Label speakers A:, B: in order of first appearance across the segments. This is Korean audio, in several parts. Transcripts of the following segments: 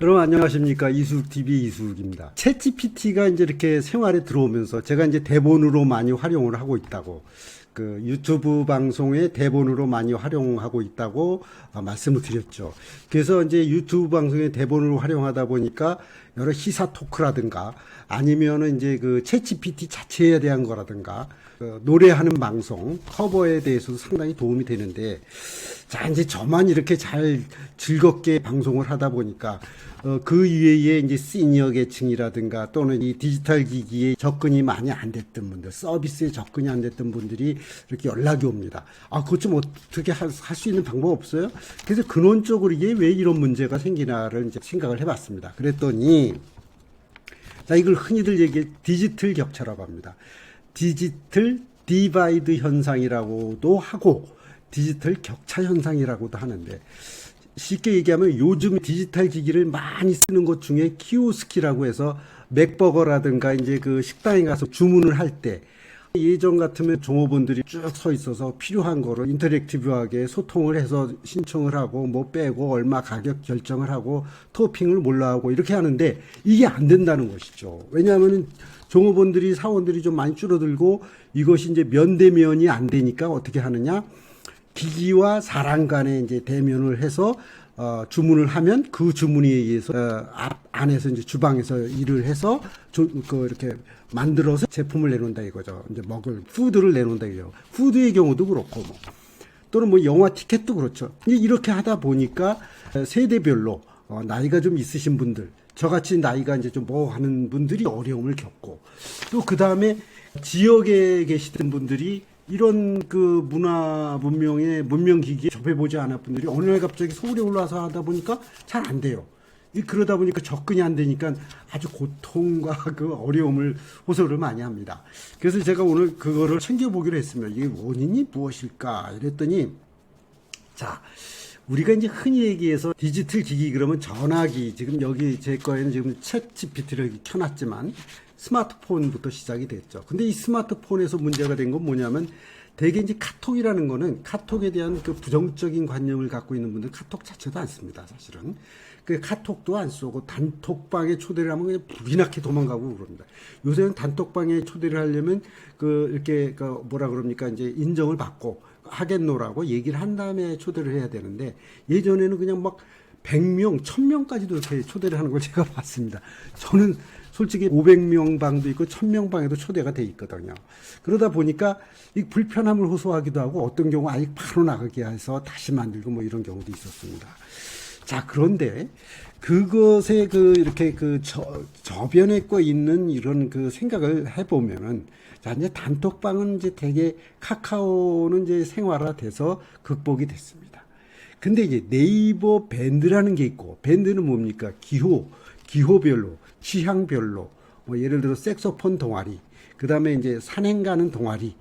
A: 여러분 안녕하십니까. 이수TV 이수욱입니다. 챗GPT가 이제 이렇게 생활에 들어오면서 제가 이제 대본으로 많이 활용을 하고 있다고, 그 유튜브 방송의 대본으로 많이 활용하고 있다고 말씀을 드렸죠. 그래서 이제 유튜브 방송의 대본으로 활용하다 보니까 여러 시사 토크라든가 아니면은 이제 그 챗GPT 자체에 대한 거라든가 노래하는 방송 커버에 대해서도 상당히 도움이 되는데, 자 이제 저만 이렇게 잘 즐겁게 방송을 하다 보니까 그 위에 이제 시니어 계층이라든가 또는 이 디지털 기기에 접근이 많이 안 됐던 분들, 서비스에 접근이 안 됐던 분들이 이렇게 연락이 옵니다. 아, 그것 좀 어떻게 할 수 있는 방법 없어요? 그래서 근원적으로 이게 왜 이런 문제가 생기나를 이제 생각을 해봤습니다. 그랬더니, 자, 이걸 흔히들 얘기해 디지털 격차라고 합니다. 디지털 디바이드 현상이라고도 하고 디지털 격차 현상이라고도 하는데, 쉽게 얘기하면 요즘 디지털 기기를 많이 쓰는 것 중에 키오스키라고 해서 맥버거라든가 이제 그 식당에 가서 주문을 할 때 예전 같으면 종업원들이 쭉 서 있어서 필요한 거를 인터랙티브하게 소통을 해서 신청을 하고 뭐 빼고 얼마 가격 결정을 하고 토핑을 몰라 하고 이렇게 하는데, 이게 안 된다는 것이죠. 왜냐하면 종업원들이 사원들이 좀 많이 줄어들고 이것이 이제 면대면이 안 되니까 어떻게 하느냐, 기기와 사람 간에 이제 대면을 해서 주문을 하면 그 주문에 의해서 안에서 이제 주방에서 일을 해서 이렇게 만들어서 제품을 내놓는다 이거죠. 이제 먹을 푸드를 내놓는다 이거죠. 푸드의 경우도 그렇고 뭐 또는 뭐 영화 티켓도 그렇죠. 이렇게 하다 보니까 세대별로 나이가 좀 있으신 분들, 저같이 나이가 이제 좀 뭐 하는 분들이 어려움을 겪고, 또 그 다음에 지역에 계시던 분들이 이런 그 문화 문명의 문명기기에 접해보지 않은 분들이 어느 날 갑자기 서울에 올라와서 하다 보니까 잘 안 돼요. 그러다 보니까 접근이 안 되니까 아주 고통과 그 어려움을 호소를 많이 합니다. 그래서 제가 오늘 그거를 챙겨보기로 했습니다. 이게 원인이 무엇일까? 이랬더니, 자, 우리가 이제 흔히 얘기해서 디지털 기기 그러면 전화기, 지금 여기 제 거에는 지금 챗 GPT를 켜놨지만 스마트폰부터 시작이 됐죠. 근데 이 스마트폰에서 문제가 된 건 뭐냐면, 대개 이제 카톡이라는 거는 카톡에 대한 그 부정적인 관념을 갖고 있는 분들 카톡 자체도 안 씁니다, 사실은. 그 카톡도 안 쏘고 단톡방에 초대를 하면 그냥 불이 나게 도망가고 그럽니다. 요새는 단톡방에 초대를 하려면 이렇게 뭐라 그럽니까, 이제 인정을 받고 하겠노라고 얘기를 한 다음에 초대를 해야 되는데, 예전에는 그냥 막 100명, 1000명까지도 이렇게 초대를 하는 걸 제가 봤습니다. 저는 솔직히 500명 방도 있고 1000명 방에도 초대가 돼 있거든요. 그러다 보니까 이 불편함을 호소하기도 하고 어떤 경우 아예 바로 나가게 해서 다시 만들고 뭐 이런 경우도 있었습니다. 자, 그런데 그것에 이렇게 저변에 거 있는 이런 그 생각을 해보면은, 자, 이제 단톡방은 이제 되게 카카오는 이제 생활화돼서 극복이 됐습니다. 근데 이제 네이버 밴드라는 게 있고, 밴드는 뭡니까? 기호별로, 취향별로, 뭐 예를 들어 색소폰 동아리, 그 다음에 이제 산행 가는 동아리,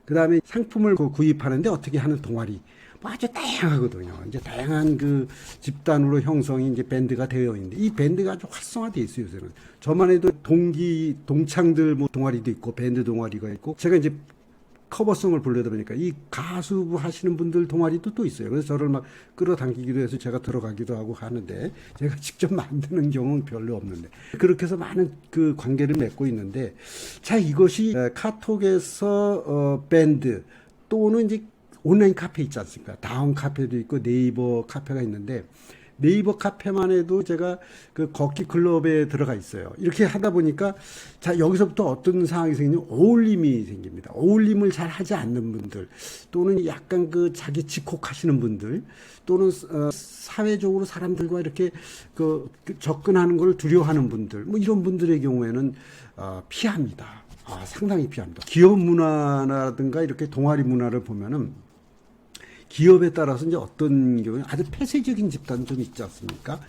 A: 그 다음에 상품을 구입하는데 어떻게 하는 동아리, 뭐 아주 다양하거든요. 이제 다양한 그 집단으로 형성이 이제 밴드가 되어 있는데, 이 밴드가 아주 활성화되어 있어요, 요새는. 저만 해도 동창들 뭐 동아리도 있고, 밴드 동아리가 있고, 제가 이제 커버송을 부르다 보니까 이 가수 하시는 분들 동아리도 또 있어요. 그래서 저를 막 끌어당기기도 해서 제가 들어가기도 하고 하는데, 제가 직접 만드는 경우는 별로 없는데, 그렇게 해서 많은 그 관계를 맺고 있는데, 자, 이것이 카톡에서 밴드 또는 이제 온라인 카페 있지 않습니까? 다운 카페도 있고 네이버 카페가 있는데, 네이버 카페만 해도 제가 그 걷기 클럽에 들어가 있어요. 이렇게 하다 보니까, 자, 여기서부터 어떤 상황이 생기냐면 어울림이 생깁니다. 어울림을 잘 하지 않는 분들, 또는 약간 그 자기 직콕하시는 분들, 또는 사회적으로 사람들과 이렇게 접근하는 걸 두려워하는 분들, 뭐 이런 분들의 경우에는 피합니다. 상당히 피합니다. 기업 문화라든가 이렇게 동아리 문화를 보면은 기업에 따라서 이제 어떤 경우에 아주 폐쇄적인 집단이 좀 있지 않습니까?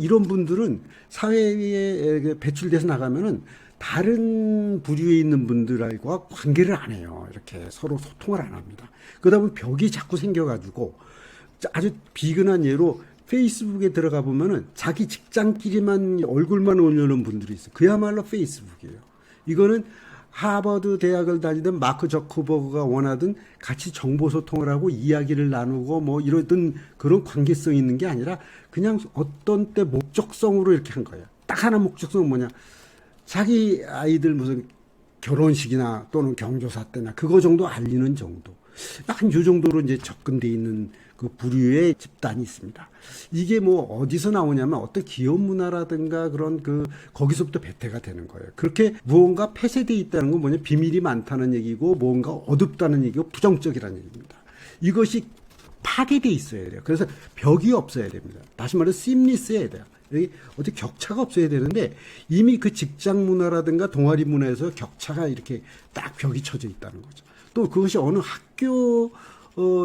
A: 이런 분들은 사회에 배출돼서 나가면은 다른 부류에 있는 분들과 관계를 안 해요. 이렇게 서로 소통을 안 합니다. 그러다 보면 벽이 자꾸 생겨가지고, 아주 비근한 예로 페이스북에 들어가 보면은 자기 직장끼리만 얼굴만 올려놓은 분들이 있어요. 그야말로 페이스북이에요. 이거는 하버드 대학을 다니던 마크 저커버그가 원하던 같이 정보 소통을 하고 이야기를 나누고 뭐 이러던 그런 관계성이 있는 게 아니라 그냥 어떤 때 목적성으로 이렇게 한 거예요. 딱 하나 목적성은 뭐냐? 자기 아이들 무슨 결혼식이나 또는 경조사 때나 그거 정도 알리는 정도. 한 요 정도로 이제 접근돼 있는 그 부류의 집단이 있습니다. 이게 뭐 어디서 나오냐면 어떤 기업 문화라든가 그런 거기서부터 배태가 되는 거예요. 그렇게 무언가 폐쇄돼 있다는 건 뭐냐? 비밀이 많다는 얘기고 뭔가 어둡다는 얘기고 부정적이라는 얘기입니다. 이것이 파괴돼 있어야 돼요. 그래서 벽이 없어야 됩니다. 다시 말해서 심리스해야 돼요. 여기 어디 격차가 없어야 되는데 이미 그 직장 문화라든가 동아리 문화에서 격차가 이렇게 딱 벽이 쳐져 있다는 거죠. 또 그것이 어느 학교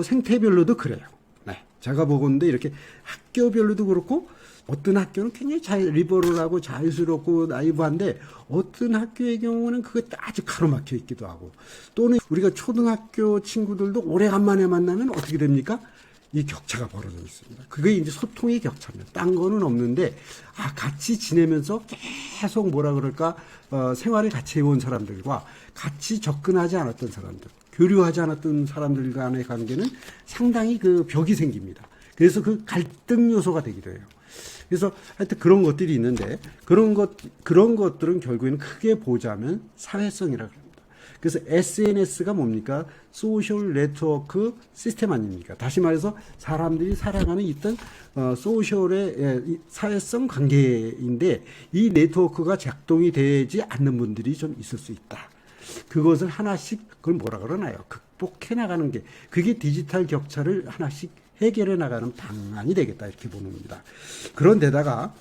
A: 생태별로도 그래요. 네, 제가 보건데 이렇게 학교별로도 그렇고 어떤 학교는 굉장히 리버럴하고 자유스럽고 나이브한데 어떤 학교의 경우는 그게 아주 가로막혀 있기도 하고 또는 우리가 초등학교 친구들도 오래간만에 만나면 어떻게 됩니까? 이 격차가 벌어져 있습니다. 그게 이제 소통의 격차입니다. 딴 거는 없는데, 같이 지내면서 계속 뭐라 그럴까, 생활을 같이 해온 사람들과 같이 접근하지 않았던 사람들, 교류하지 않았던 사람들 간의 관계는 상당히 그 벽이 생깁니다. 그래서 그 갈등 요소가 되기도 해요. 그래서 하여튼 그런 것들이 있는데, 그런 것들은 결국에는 크게 보자면 사회성이라고 합니다. 그래서 SNS가 뭡니까? 소셜 네트워크 시스템 아닙니까? 다시 말해서 사람들이 살아가는 있던 소셜의 사회성 관계인데 이 네트워크가 작동이 되지 않는 분들이 좀 있을 수 있다. 그것을 하나씩 그걸 뭐라 그러나요? 극복해 나가는 게 그게 디지털 격차를 하나씩 해결해 나가는 방안이 되겠다 이렇게 보는 겁니다. 그런데다가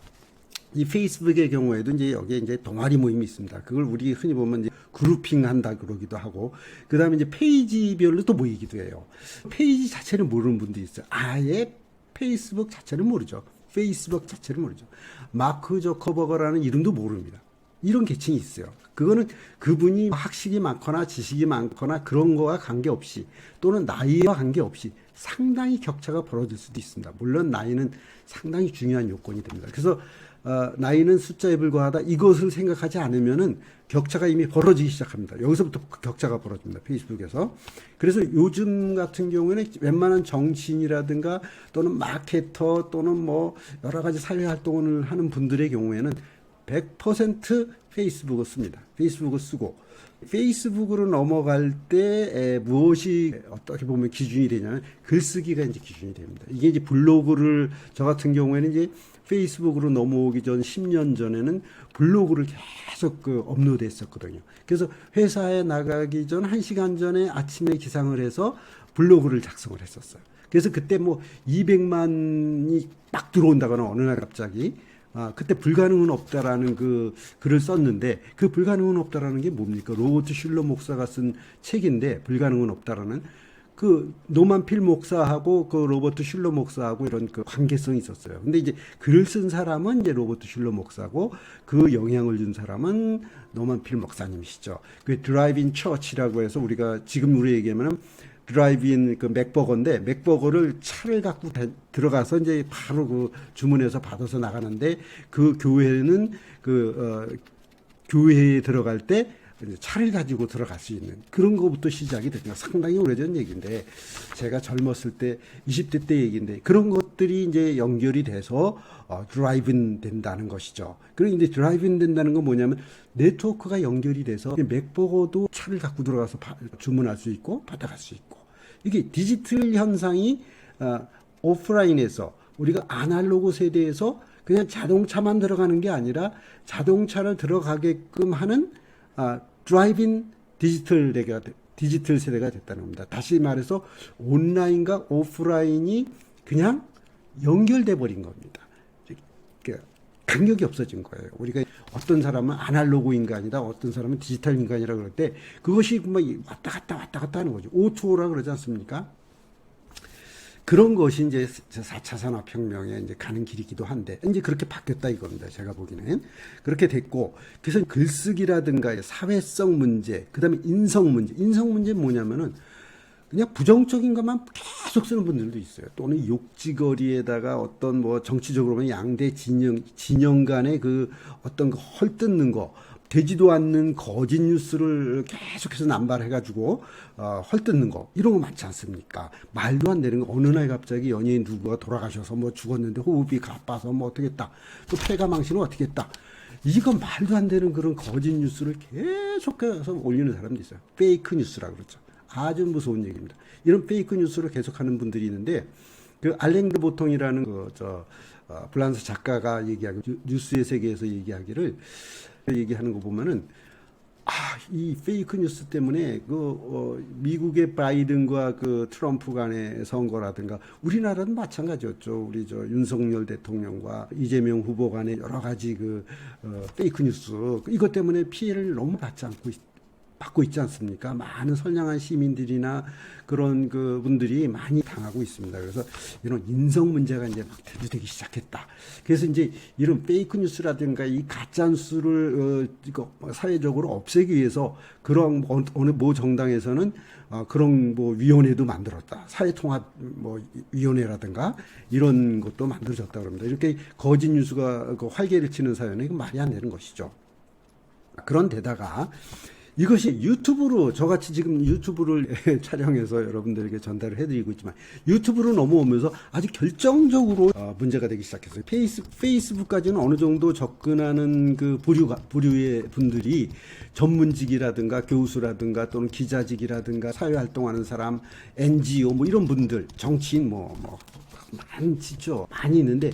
A: 이 페이스북의 경우에도 이제 여기에 이제 동아리 모임이 있습니다. 그걸 우리 흔히 보면 이제 그룹핑 한다 그러기도 하고, 그 다음에 이제 페이지별로 또 모이기도 해요. 페이지 자체를 모르는 분도 있어요. 아예 페이스북 자체를 모르죠. 페이스북 자체를 모르죠. 마크 저커버거라는 이름도 모릅니다. 이런 계층이 있어요. 그거는 그분이 학식이 많거나 지식이 많거나 그런 거와 관계없이 또는 나이와 관계없이 상당히 격차가 벌어질 수도 있습니다. 물론 나이는 상당히 중요한 요건이 됩니다. 그래서 나이는 숫자에 불과하다 이것을 생각하지 않으면은 격차가 이미 벌어지기 시작합니다. 여기서부터 격차가 벌어집니다. 페이스북에서. 그래서 요즘 같은 경우에는 웬만한 정치인이라든가 또는 마케터 또는 뭐 여러 가지 사회 활동을 하는 분들의 경우에는 100% 페이스북을 씁니다. 페이스북을 쓰고 페이스북으로 넘어갈 때 무엇이 어떻게 보면 기준이 되냐면 글쓰기가 이제 기준이 됩니다. 이게 이제 블로그를 저 같은 경우에는 이제 페이스북으로 넘어오기 전 10년 전에는 블로그를 계속 업로드했었거든요. 그래서 회사에 나가기 전 1시간 전에 아침에 기상을 해서 블로그를 작성을 했었어요. 그래서 그때 뭐 200만이 막 들어온다거나 어느 날 갑자기 그때 불가능은 없다라는 그 글을 썼는데 그 불가능은 없다라는 게 뭡니까? 로버트 슐러 목사가 쓴 책인데 불가능은 없다라는 그 노만 필 목사하고 그 로버트 슐러 목사하고 이런 그 관계성이 있었어요. 근데 이제 글을 쓴 사람은 이제 로버트 슐러 목사고 그 영향을 준 사람은 노만 필 목사님이시죠. 그 드라이브인 처치라고 해서 우리가 지금 우리 얘기하면은 드라이브인 그 맥버거인데 맥버거를 차를 갖고 들어가서 이제 바로 그 주문해서 받아서 나가는데 그 교회는 교회에 들어갈 때 차를 가지고 들어갈 수 있는 그런 거부터 시작이 됩니다. 상당히 오래전 얘기인데 제가 젊었을 때 20대 때 얘기인데 그런 것들이 이제 연결이 돼서 드라이브인 된다는 것이죠. 그리고 이제 드라이브인 된다는 건 뭐냐면 네트워크가 연결이 돼서 맥버거도 차를 갖고 들어가서 주문할 수 있고 받아갈 수 있고 이게 디지털 현상이 오프라인에서 우리가 아날로그 세대에서 그냥 자동차만 들어가는 게 아니라 자동차를 들어가게끔 하는 드라이빙 디지털 세대가 됐다는 겁니다. 다시 말해서 온라인과 오프라인이 그냥 연결돼 버린 겁니다. 간격이 없어진 거예요. 우리가 어떤 사람은 아날로그 인간이다, 어떤 사람은 디지털 인간이라 그럴 때 그것이 막 왔다 갔다 하는 거죠. O2O라 그러지 않습니까? 그런 것이 이제 4차 산업혁명에 이제 가는 길이기도 한데, 이제 그렇게 바뀌었다 이겁니다. 제가 보기에는. 그렇게 됐고, 그래서 글쓰기라든가 사회성 문제, 그 다음에 인성 문제. 인성 문제는 뭐냐면은, 그냥 부정적인 것만 계속 쓰는 분들도 있어요. 또는 욕지거리에다가 어떤 뭐 정치적으로 보면 양대 진영 간의 그 어떤 거 헐뜯는 거, 되지도 않는 거짓 뉴스를 계속해서 남발해가지고 헐뜯는 거 이런 거 많지 않습니까? 말도 안 되는 거. 어느 날 갑자기 연예인 누구가 돌아가셔서 뭐 죽었는데 호흡이 가빠서 뭐 어떻게 했다. 또 폐가 망신은 어떻게 했다. 이건 말도 안 되는 그런 거짓 뉴스를 계속해서 올리는 사람도 있어요. 페이크 뉴스라고 그러죠. 아주 무서운 얘기입니다. 이런 페이크 뉴스를 계속하는 분들이 있는데 그 알랭 드 보통이라는 프랑스 작가가 얘기하고 뉴스의 세계에서 얘기하는 거 보면은 이 페이크 뉴스 때문에 미국의 바이든과 그 트럼프 간의 선거라든가 우리나라는 마찬가지였죠. 우리 윤석열 대통령과 이재명 후보 간의 여러 가지 페이크 뉴스 이것 때문에 피해를 너무 받고 있지 않습니까? 많은 선량한 시민들이나 그런 분들이 많이 당하고 있습니다. 그래서 이런 인성 문제가 이제 막 대두되기 시작했다. 그래서 이제 이런 페이크 뉴스라든가 이 가짜 뉴스를 사회적으로 없애기 위해서 그런 어느 모 정당에서는 그런 위원회도 만들었다. 사회통합 위원회라든가 이런 것도 만들어졌다 그럽니다. 이렇게 거짓 뉴스가 활개를 치는 사회는 이건 말이 안 되는 것이죠. 그런데다가 이것이 유튜브로 저같이 지금 유튜브를 촬영해서 여러분들에게 전달을 해드리고 있지만 유튜브로 넘어오면서 아주 결정적으로 문제가 되기 시작했어요. 페이스북까지는 어느 정도 접근하는 부류의 분들이 전문직이라든가 교수라든가 또는 기자직이라든가 사회활동하는 사람, NGO 이런 분들, 정치인 많죠. 많이 있는데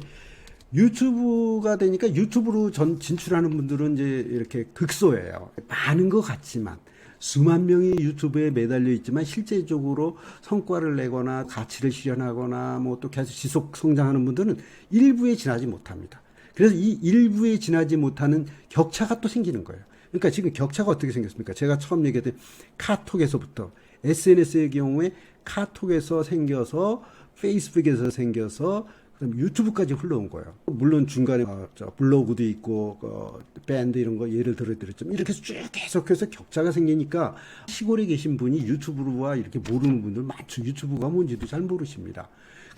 A: 유튜브가 되니까 유튜브로 진출하는 분들은 이제 이렇게 극소예요. 많은 것 같지만 수만 명이 유튜브에 매달려 있지만 실제적으로 성과를 내거나 가치를 실현하거나 또 계속 지속 성장하는 분들은 일부에 지나지 못합니다. 그래서 이 일부에 지나지 못하는 격차가 또 생기는 거예요. 그러니까 지금 격차가 어떻게 생겼습니까? 제가 처음 얘기했던 카톡에서부터 SNS의 경우에 카톡에서 생겨서 페이스북에서 생겨서 그럼 유튜브까지 흘러온 거예요. 물론 중간에 블로그도 있고 밴드 이런 거 예를 들었지만 이렇게 쭉 계속해서 격차가 생기니까 시골에 계신 분이 유튜브와 이렇게 모르는 분들 많죠. 유튜브가 뭔지도 잘 모르십니다.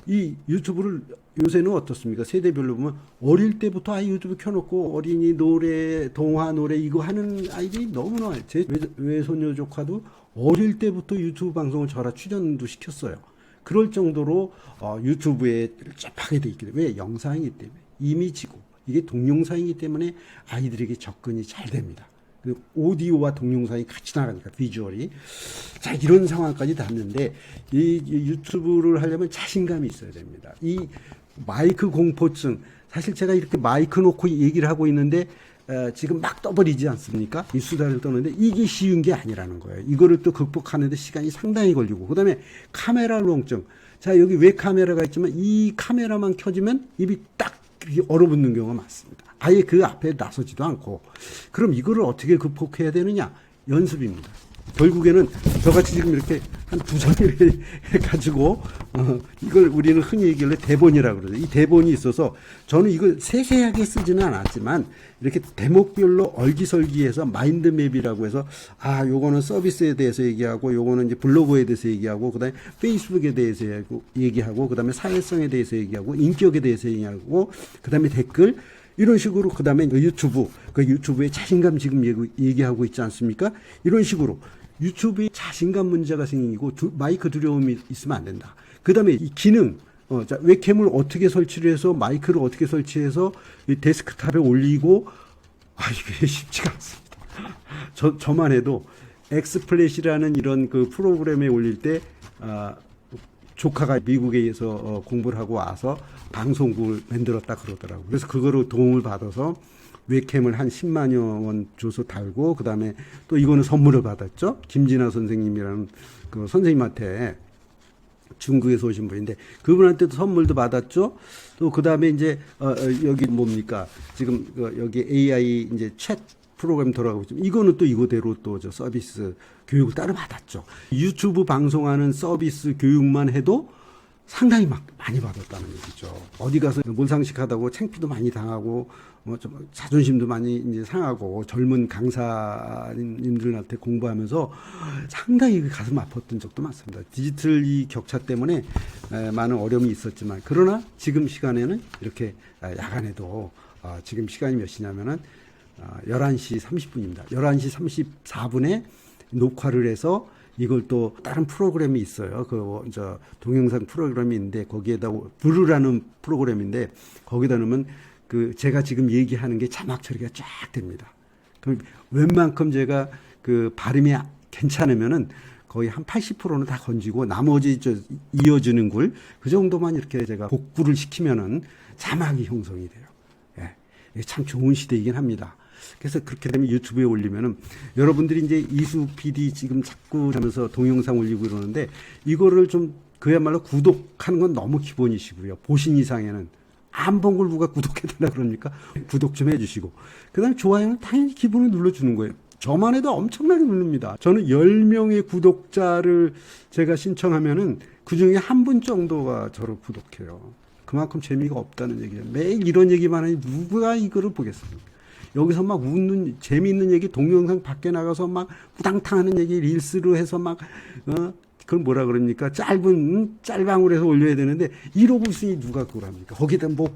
A: 이 유튜브를 요새는 어떻습니까? 세대별로 보면 어릴 때부터 유튜브 켜놓고 어린이 노래, 동화 노래 이거 하는 아이들이 너무나 많아요. 제 외손녀 조카도 어릴 때부터 유튜브 방송을 저라 출연도 시켰어요. 그럴 정도로 유튜브에 cep하게 돼 있기 때문에 왜? 영상이기 때문에 이미지고 이게 동영상이기 때문에 아이들에게 접근이 잘 됩니다. 그 오디오와 동영상이 같이 나가니까 비주얼이 자 이런 상황까지 닿는데 이 유튜브를 하려면 자신감이 있어야 됩니다. 이 마이크 공포증 사실 제가 이렇게 마이크 놓고 얘기를 하고 있는데 지금 막 떠버리지 않습니까? 이 수다를 떠는데 이게 쉬운 게 아니라는 거예요. 이거를 또 극복하는데 시간이 상당히 걸리고 그다음에 카메라 울렁증. 자 여기 왜 카메라가 있지만 이 카메라만 켜지면 입이 딱 얼어붙는 경우가 많습니다. 아예 그 앞에 나서지도 않고 그럼 이거를 어떻게 극복해야 되느냐? 연습입니다. 결국에는 저같이 지금 이렇게 한 2장을 해가지고 이걸 우리는 흔히 얘기를 대본이라고 그러죠. 이 대본이 있어서 저는 이걸 세세하게 쓰지는 않았지만 이렇게 대목별로 얼기설기해서 마인드맵이라고 해서 요거는 서비스에 대해서 얘기하고 요거는 이제 블로그에 대해서 얘기하고 그다음에 페이스북에 대해서 얘기하고 그다음에 사회성에 대해서 얘기하고 인격에 대해서 얘기하고 그다음에 댓글 이런 식으로 그다음에 유튜브의 자신감 지금 얘기하고 있지 않습니까? 이런 식으로 유튜브에 자신감 문제가 생기고 마이크 두려움이 있으면 안 된다. 그다음에 이 기능 웹캠을 어떻게 설치를 해서 마이크를 어떻게 설치해서 이 데스크탑에 올리고 이게 쉽지가 않습니다. 저만 해도 엑스플래시라는 이런 그 프로그램에 올릴 때 조카가 미국에서 공부를 하고 와서 방송국을 만들었다 그러더라고요. 그래서 그거로 도움을 받아서 웹캠을 한 10만여 원 줘서 달고 그다음에 또 이거는 선물을 받았죠. 김진아 선생님이라는 그 선생님한테 중국에서 오신 분인데 그분한테도 선물도 받았죠. 또 그다음에 이제 여기 뭡니까? 지금 여기 AI 이제 챗 프로그램 돌아가고 있죠. 이거는 또 이거대로 또 서비스 교육을 따로 받았죠. 유튜브 방송하는 서비스 교육만 해도 상당히 많이 받았다는 얘기죠. 어디 가서 몰상식하다고 창피도 많이 당하고 좀 자존심도 많이 이제 상하고 젊은 강사님들한테 공부하면서 상당히 가슴 아팠던 적도 많습니다. 디지털 이 격차 때문에 많은 어려움이 있었지만 그러나 지금 시간에는 이렇게 야간에도 지금 시간이 몇 시냐면은 11시 30분입니다. 11시 34분에 녹화를 해서 이걸 또 다른 프로그램이 있어요. 동영상 프로그램이 있는데 거기에다 브루라는 프로그램인데 거기다 넣으면 제가 지금 얘기하는 게 자막 처리가 쫙 됩니다. 그럼 웬만큼 제가 발음이 괜찮으면은 거의 한 80%는 다 건지고 나머지 이어지는 글 그 정도만 이렇게 제가 복구를 시키면은 자막이 형성이 돼요. 예. 이게 참 좋은 시대이긴 합니다. 그래서 그렇게 되면 유튜브에 올리면은 여러분들이 이제 이수 PD 지금 자꾸 하면서 동영상 올리고 이러는데 이거를 좀 그야말로 구독하는 건 너무 기본이시고요. 보신 이상에는 안 본 걸 누가 구독해달라 그럽니까? 구독 좀 해주시고 그다음에 좋아요는 당연히 기본을 눌러주는 거예요. 저만 해도 엄청나게 누릅니다. 저는 10명의 구독자를 제가 신청하면은 그 중에 한 분 정도가 저를 구독해요. 그만큼 재미가 없다는 얘기예요. 매일 이런 얘기만 하니 누가 이거를 보겠습니까? 여기서 막 웃는 재미있는 얘기 동영상 밖에 나가서 막 우당탕 하는 얘기 릴스로 해서 막 그걸 뭐라 그럽니까? 짤방울 해서 올려야 되는데 이러고 있으니 누가 그걸 합니까? 거기다 뭐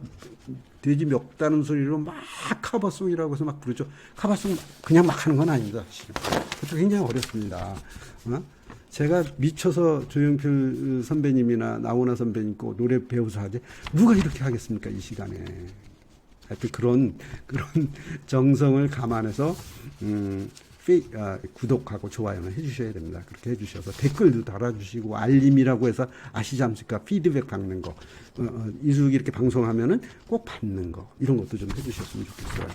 A: 돼지 멱다는 소리로 막 카바송이라고 해서 막 부르죠. 카바송 그냥 막 하는 건 아닙니다. 그것도 굉장히 어렵습니다. 제가 미쳐서 조용필 선배님이나 나훈아 선배님 거 노래 배워서 하지 누가 이렇게 하겠습니까? 이 시간에. 하여튼 그런 정성을 감안해서 구독하고 좋아요는 해주셔야 됩니다. 그렇게 해주셔서 댓글도 달아주시고 알림이라고 해서 아시지 않습니까? 피드백 받는 거 이수욱이 이렇게 방송하면은 꼭 받는 거 이런 것도 좀 해주셨으면 좋겠어요.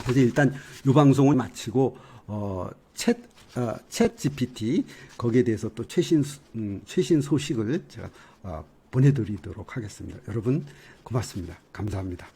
A: 그래서 일단 이 방송을 마치고 챗 GPT 거기에 대해서 또 최신 소식을 제가 보내드리도록 하겠습니다. 여러분 고맙습니다. 감사합니다.